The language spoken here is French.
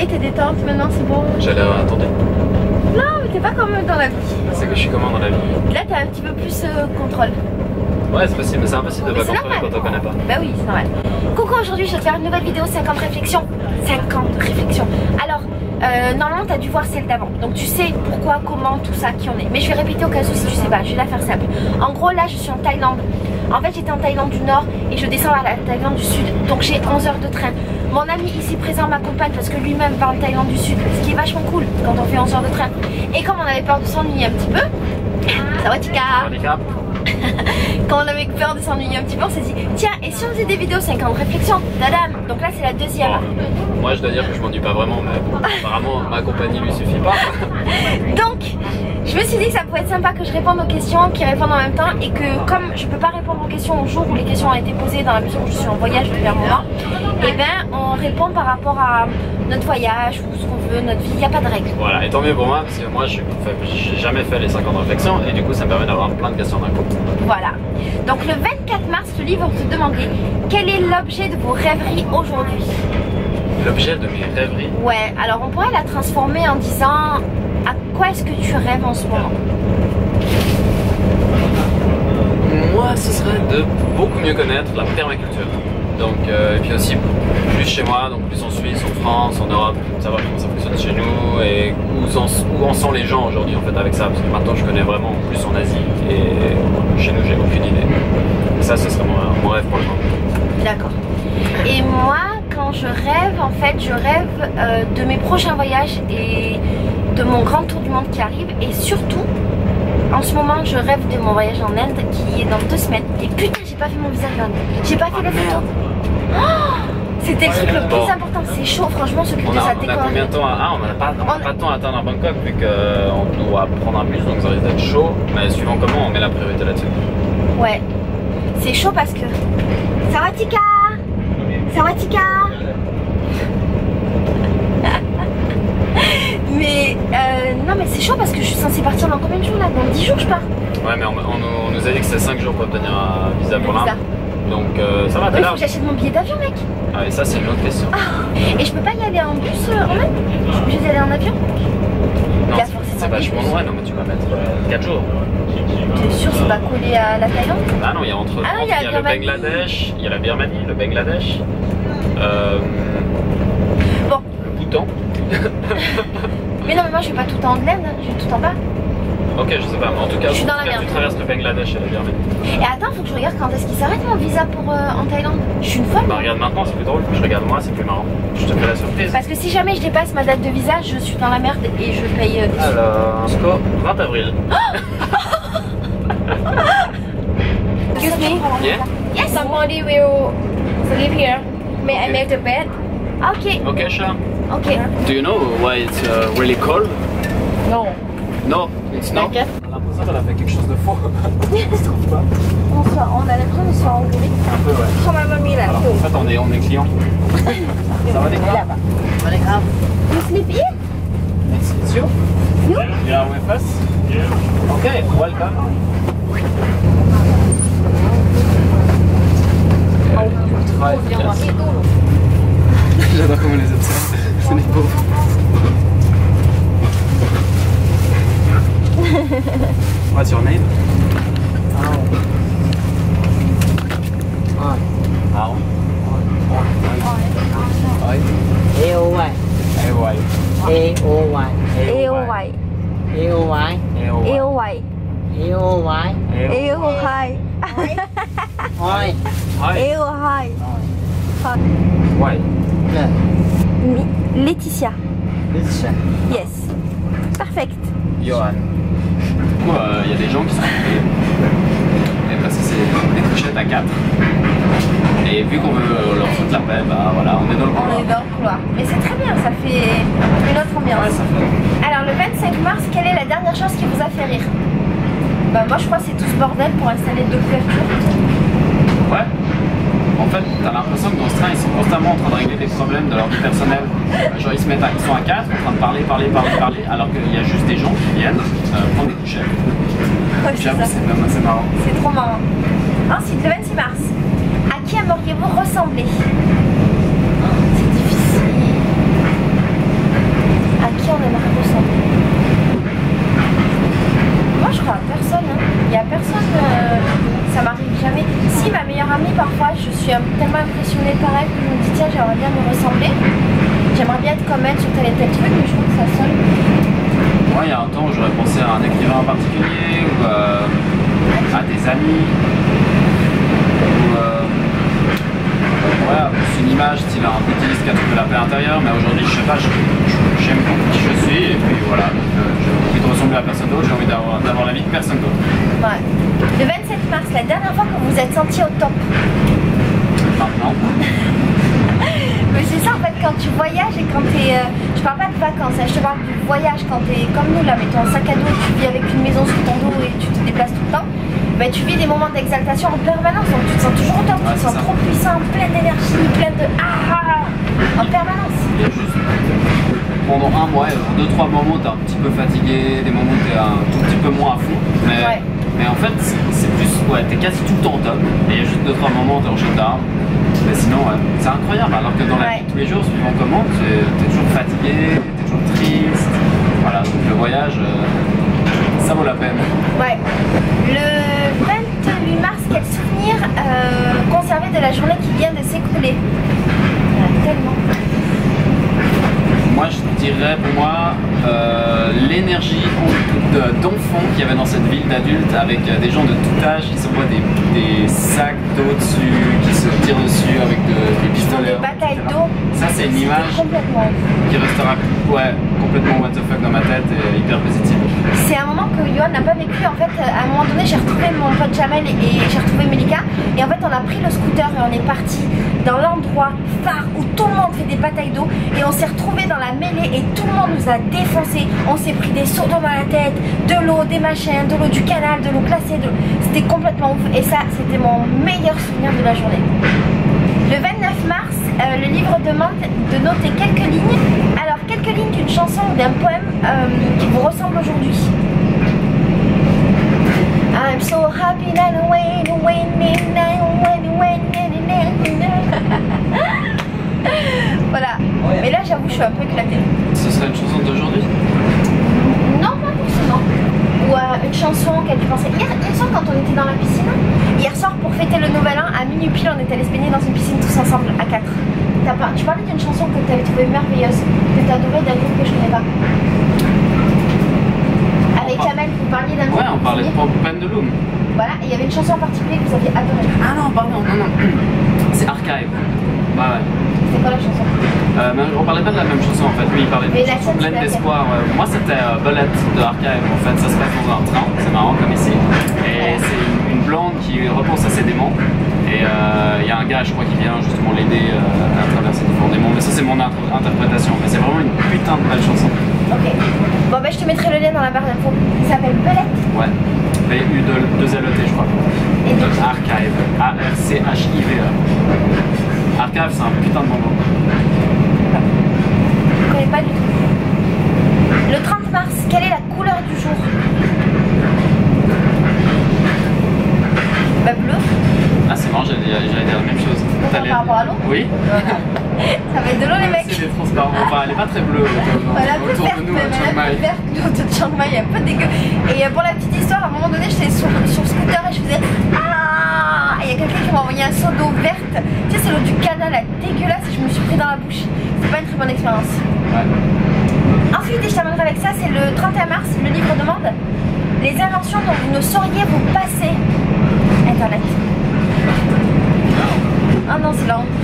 est, t'es détente maintenant, c'est bon? J'allais attendre. Non, mais t'es pas comme dans la vie. C'est que je suis comment dans la vie? Là, t'as un petit peu plus contrôle. Ouais, c'est possible, mais c'est impossible de pas contrôler quand on connaît pas. Bah oui, c'est normal. Coucou, aujourd'hui je vais te faire une nouvelle vidéo 50 réflexions. 50 réflexions. Alors, normalement t'as dû voir celle d'avant. Donc tu sais pourquoi, comment, tout ça, qui on est. Mais je vais répéter au cas où si tu sais pas, je vais la faire simple. En gros là je suis en Thaïlande. En fait j'étais en Thaïlande du Nord et je descends à la Thaïlande du Sud. Donc j'ai 11 heures de train. Mon ami ici présent m'accompagne parce que lui-même va en Thaïlande du Sud. Ce qui est vachement cool quand on fait 11 heures de train. Et comme on avait peur de s'ennuyer un petit peu. Ça va Tika? Quand on avait peur de s'ennuyer un petit peu, on s'est dit tiens, et si on faisait des vidéos 50 réflexions? Tadam! Donc là c'est la deuxième. Bon, moi je dois dire que je m'ennuie pas vraiment, mais apparemment ma compagnie lui suffit pas. Donc je me suis dit que ça pouvait être sympa que je réponde aux questions, qu'ils répondent en même temps, et que comme je peux pas répondre aux questions au jour où les questions ont été posées dans la mesure où je suis en voyage depuis un moment, et ben on répond par rapport à notre voyage ou ce qu'on veut, notre vie, il n'y a pas de règles. Voilà, et tant mieux pour moi parce que moi j'ai jamais fait les 50 réflexions et du coup ça me permet d'avoir plein de questions d'un coup. Voilà. Donc le 24 mars, le livre te demandait quel est l'objet de vos rêveries aujourd'hui. L'objet de mes rêveries? Ouais, alors on pourrait la transformer en disant à quoi est-ce que tu rêves en ce moment? Moi ce serait de beaucoup mieux connaître la permaculture. Donc, et puis aussi plus chez moi, donc plus en Suisse, en France, en Europe, savoir comment ça fonctionne chez nous et où en sont les gens aujourd'hui en fait avec ça, parce que maintenant je connais vraiment plus en Asie et chez nous j'ai aucune idée. Et ça ce serait mon rêve pour le moment. D'accord. Et moi quand je rêve, en fait je rêve de mes prochains voyages et de mon grand tour du monde qui arrive, et surtout en ce moment je rêve de mon voyage en Inde qui est dans 2 semaines. Et putain j'ai pas fait mon visa en Inde, j'ai pas fait les photos. Oh, c'était le truc le plus important, c'est chaud franchement, s'occuper de sa déco. On a combien de temps on n'a pas de temps à attendre à Bangkok vu qu'on doit prendre un bus donc ça risque d'être chaud, mais suivant comment on met la priorité là-dessus. Ouais, c'est chaud parce que... Sawatika! Sawatika! Mais non mais c'est chaud parce que je suis censée partir dans combien de jours là? Dans 10 jours je pars. Ouais mais on nous a dit que c'était 5 jours pour obtenir un visa pour l'Inde. Donc ça va, t'as Il l'air. faut que j'achète mon billet d'avion mec. Ah et ça c'est une autre question. Et je peux pas y aller en bus en Inde? Je suis obligée d'y aller en avion? Non, c'est vachement loin, non mais tu vas mettre 4 jours. T'es sûr c'est pas collé à la Thaïlande? Ah non, il y a il y a le Bangladesh, il y a la Birmanie, le Bangladesh, bon. le Bhoutan. Mais non mais moi je vais pas tout en haut de l'Inde, je vais tout en bas. Ok, je sais pas, mais en tout cas, je suis dans la merde. Tu traverses le Bangladesh et la Birmanie. Et attends, faut que je regarde quand est-ce qu'il s'arrête mon visa pour en Thaïlande. Je suis une folle. Bah regarde maintenant, c'est plus drôle. Je regarde moi, c'est plus marrant. Je te fais la surprise. Parce que si jamais je dépasse ma date de visa, je suis dans la merde et je paye des sous. Alors, score 20 avril. Excuse me. Yeah? Yes. Somebody will sleep here. May I make the bed? Ok. Ok, sure. Ok. Do you know why it's really cold? No. No, it's not. Okay. On a l'impression qu'elle a fait quelque chose de faux. On a l'impression de se faire enrouler. Un peu, ouais. Come on, mommy, Alors, en fait, on est client. Ça va, les gars? You sleep here? It's you? You? You are with us? Yeah. Okay, welcome. J'adore comment les observe. C'est des pauvres. What's your name? Ao. A-O-Y. A-O-Y. A-O-Y. A-O-Y. A-O-Y. A-O-Y. A-O-Y. A-O-Y. Oi. A-O-Y. Why? Laetitia. Laetitia. Yes. Perfect. Johan. Du coup, il y a des gens qui sont occupés. Parce que c'est des couchettes à 4. Et vu qu'on veut leur foutre la paix, bah voilà, on est dans le couloir. On est dans le couloir. Mais c'est très bien, ça fait une autre ambiance. Ouais, ça fait. Alors le 25 mars, quelle est la dernière chose qui vous a fait rire? Bah moi je crois que c'est tout ce bordel pour installer 2 couvertures. Ouais. En fait, t'as l'impression que dans ce train, ils sont constamment en train de régler des problèmes de leur vie personnelle. Genre ils sont à 4 en train de parler, alors qu'il y a juste des gens qui viennent prendre des couchettes. Ouais, j'avoue, c'est même assez marrant. C'est trop marrant. Ensuite, le 26 mars, à qui aimeriez-vous ressembler? C'est difficile. comme elle sur tel et tel truc, mais je trouve que ça sonne. Moi, il y a un temps où j'aurais pensé à un écrivain en particulier, ou à des amis, ou voilà, c'est une image style un petit disque qui a trouvé la paix intérieure, mais aujourd'hui, je sais pas, j'aime qui je suis, et puis voilà, j'ai envie de ressembler à personne d'autre, j'ai envie d'avoir la vie de personne d'autre. Ouais. Le 27 mars, la dernière fois que vous vous êtes senti au top. Maintenant. Mais c'est ça en fait, quand tu voyages et quand t'es... je parle pas de vacances, hein, je te parle du voyage quand t'es comme nous là, mettons un sac à dos, tu vis avec une maison sur ton dos et tu te déplaces tout le temps. Ben, tu vis des moments d'exaltation en permanence, donc tu te sens toujours au top, tu te sens trop puissant, plein d'énergie, plein de en permanence. Il y a juste pendant un mois, 2-3 moments t'es un petit peu fatigué, des moments où t'es un tout petit peu moins à fond, mais en fait c'est plus, t'es quasi tout le temps au top, et il y a juste 2-3 moments où t'es en shutdown. Mais sinon, c'est incroyable, alors que dans la vie de tous les jours, suivant comment, t'es toujours fatigué, t'es toujours triste. Voilà, donc le voyage, ça vaut la peine. Ouais. Le 28 mars, quel souvenir conservé de la journée qui vient de s'écouler? Tellement. Moi, je dirais pour moi l'énergie d'enfants qu'il y avait dans cette ville d'adultes avec des gens de tout âge qui s'envoient des sacs d'eau dessus, qui se tirent dessus avec des pistolets. Des batailles d'eau. Ça, c'est une image qui restera complètement what the fuck dans ma tête et hyper positive. C'est un moment que Johan n'a pas vécu. En fait, à un moment donné, j'ai retrouvé mon pote Jamel et j'ai retrouvé Melika. Et en fait, on a pris le scooter et on est parti dans l'endroit phare où tout le monde fait des batailles d'eau. Et on s'est retrouvés dans la mêlée et tout le monde nous a défoncé. On s'est pris des seaux d'eau dans la tête, de l'eau, des machins, de l'eau du canal, de l'eau glacée. C'était complètement ouf. Et ça, c'était mon meilleur souvenir de la journée. Le 29 mars, le livre demande de noter quelques lignes. Alors, quelques lignes d'une chanson ou d'un poème qui vous ressemble aujourd'hui. I'm so happy that voilà. Mais là, j'avoue, je suis un peu éclatée. Ce serait une chanson d'aujourd'hui? Non, pas forcément. Ou une chanson qu'elle dû penser. Hier soir, quand on était dans la piscine, hier soir pour fêter le nouvel an, à minuit pile, on est allé se baigner dans une piscine tous ensemble, à 4. Tu parlais d'une chanson que tu avais trouvée merveilleuse, que tu as adorée d'un groupe que je connais pas. Avec Jamel, vous parliez d'un groupe. Ouais, on parlait de Peine de Loom. Voilà, et il y avait une chanson en particulier que vous aviez adorée. Ah non, pardon, non. C'est Archive. Ouais. C'est quoi la chanson? On parlait pas de la même chanson en fait, lui il parlait d'une chanson pleine d'espoir. Moi c'était Bullet de Archive, en fait ça se passe dans un train, c'est marrant comme ici. Et c'est une blonde qui repense à ses démons. Et il y a un gars je crois qui vient justement l'aider à traverser différents démons. Mais ça c'est mon interprétation, mais c'est vraiment une putain de belle chanson. Ok. Bon bah je te mettrai le lien dans la barre d'infos. Ça s'appelle Bullet. Ouais. B-U-2-L-E-T je crois. Et donc Archive. A-R-C-H-I-V-E. Archive c'est un putain de moment. Je connais pas du tout. Le 30 mars, quelle est la couleur du jour? Bah bleu. Ah c'est marrant, j'allais dire la même chose. Par rapport à l'eau? Oui. Ça va être de l'eau les mecs. C'est transparent, enfin elle est pas très bleue Elle est un peu autour verte de nous même, à Chiang Mai. elle est un peu verte l'autre de Chiang Mai, un peu dégueu. Et pour la petite histoire, à un moment donné j'étais sur le scooter et je faisais ah. Et il y a quelqu'un qui m'a envoyé un seau d'eau verte. Tu sais c'est l'eau du canal, elle est dégueulasse et je me suis pris dans la bouche. C'est pas une très bonne expérience. Ouais. Ensuite, et je terminerai avec ça, c'est le 31 mars, le livre demande les inventions dont vous ne sauriez vous passer. Internet. Ah non, c'est la honte.